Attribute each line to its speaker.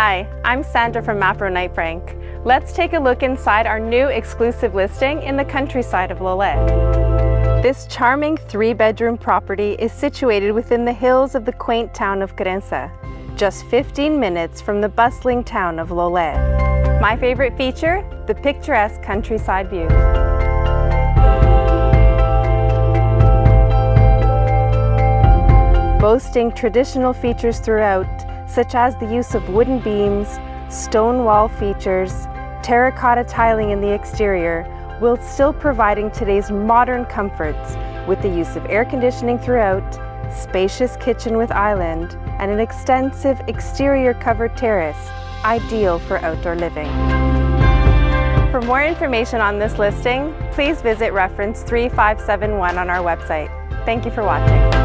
Speaker 1: Hi, I'm Sandra from Mapro Night Prank. Let's take a look inside our new exclusive listing in the countryside of Loulé. This charming 3-bedroom property is situated within the hills of the quaint town of Querença, just 15 minutes from the bustling town of Loulé. My favorite feature, the picturesque countryside view. Boasting traditional features throughout, such as the use of wooden beams, stone wall features, terracotta tiling in the exterior, while still providing today's modern comforts with the use of air conditioning throughout, spacious kitchen with island, and an extensive exterior covered terrace, ideal for outdoor living. For more information on this listing, please visit reference 3571 on our website. Thank you for watching.